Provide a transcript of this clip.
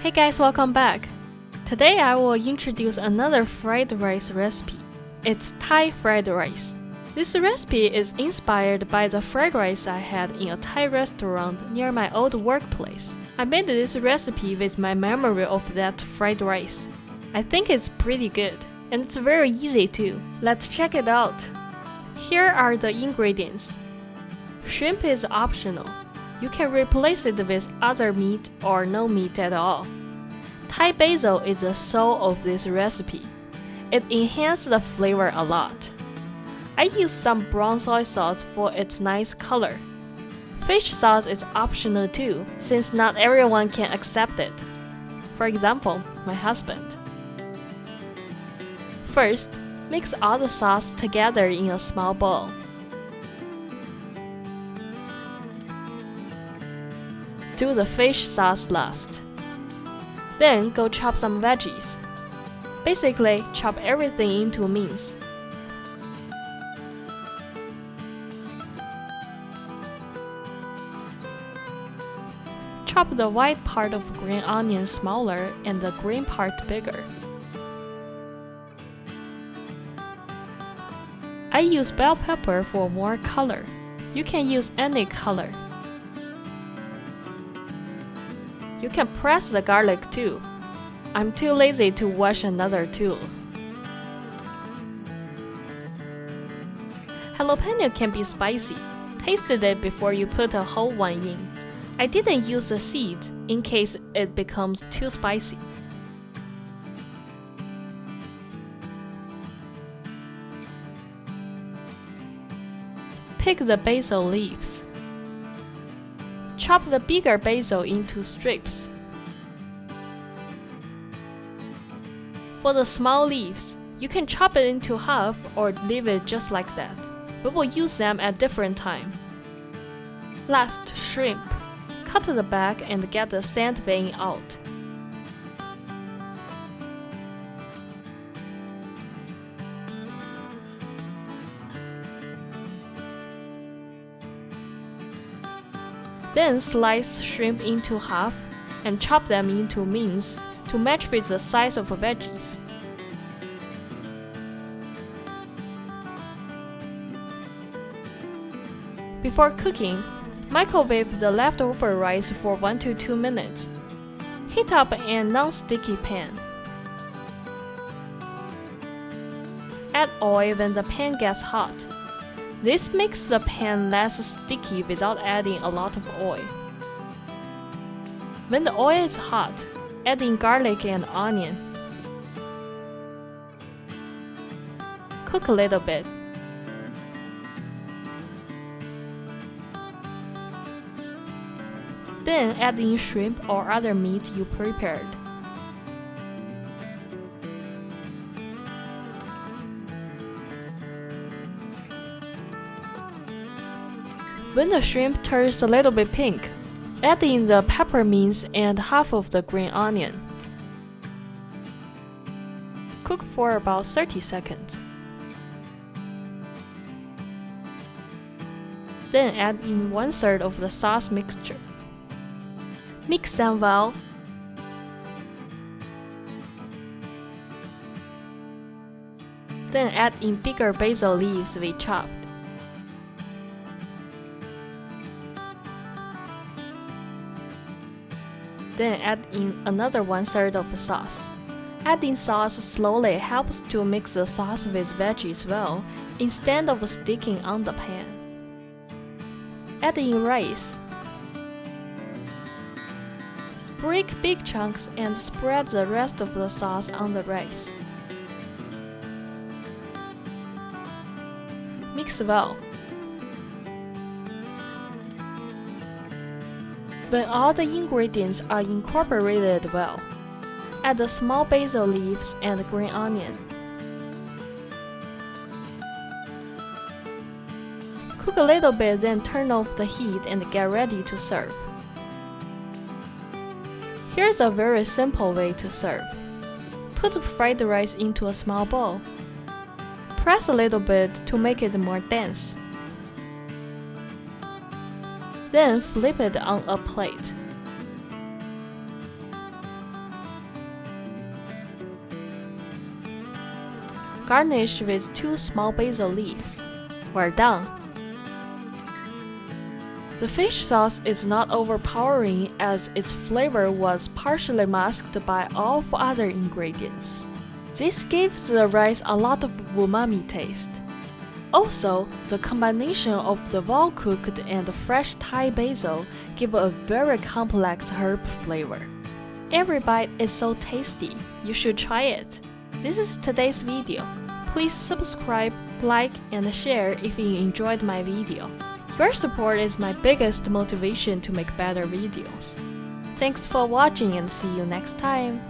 Hey guys, welcome back! Today I will introduce another fried rice recipe. It's Thai fried rice. This recipe is inspired by the fried rice I had in a Thai restaurant near my old workplace. I made this recipe with my memory of that fried rice. I think it's pretty good, and it's very easy too. Let's check it out. Here are the ingredients. Shrimp is optional. You can replace it with other meat or no meat at all. Thai basil is the soul of this recipe. It enhances the flavor a lot. I use some brown soy sauce for its nice color. Fish sauce is optional too, since not everyone can accept it. For example, my husband. First, mix all the sauce together in a small bowl. Do the fish sauce last. Then go chop some veggies. Basically, chop everything into mince. Chop the white part of green onion smaller and the green part bigger. I use bell pepper for more color. You can use any color. You can press the garlic too. I'm too lazy to wash another tool. Jalapeno can be spicy. Taste it before you put a whole one in. I didn't use the seeds in case it becomes too spicy. Pick the basil leaves. Chop the bigger basil into strips. For the small leaves, you can chop it into half or leave it just like that. We will use them at different time. Last, shrimp. Cut the back and get the sand vein out. Then slice shrimp into half and chop them into mince to match with the size of veggies. Before cooking, microwave the leftover rice for 1 to 2 minutes. Heat up a non-sticky pan. Add oil when the pan gets hot. This makes the pan less sticky without adding a lot of oil. When the oil is hot, add in garlic and onion. Cook a little bit. Then add in shrimp or other meat you prepared. When the shrimp turns a little bit pink, add in the pepper mince and half of the green onion. Cook for about 30 seconds. Then add in 1/3 of the sauce mixture. Mix them well. Then add in bigger basil leaves we chopped. Then add in another 1/3 of the sauce. Adding sauce slowly helps to mix the sauce with veggies well instead of sticking on the pan. Add in rice. Break big chunks and spread the rest of the sauce on the rice. Mix well. When all the ingredients are incorporated well, add the small basil leaves and green onion. Cook a little bit, then turn off the heat and get ready to serve. Here's a very simple way to serve. Put fried rice into a small bowl. Press a little bit to make it more dense. Then flip it on a plate. Garnish with 2 small basil leaves. We're done! The fish sauce is not overpowering as its flavor was partially masked by all of other ingredients. This gives the rice a lot of umami taste. Also, the combination of the well-cooked and fresh Thai basil give a very complex herb flavor. Every bite is so tasty, you should try it. This is today's video. Please subscribe, like, and share if you enjoyed my video. Your support is my biggest motivation to make better videos. Thanks for watching and see you next time.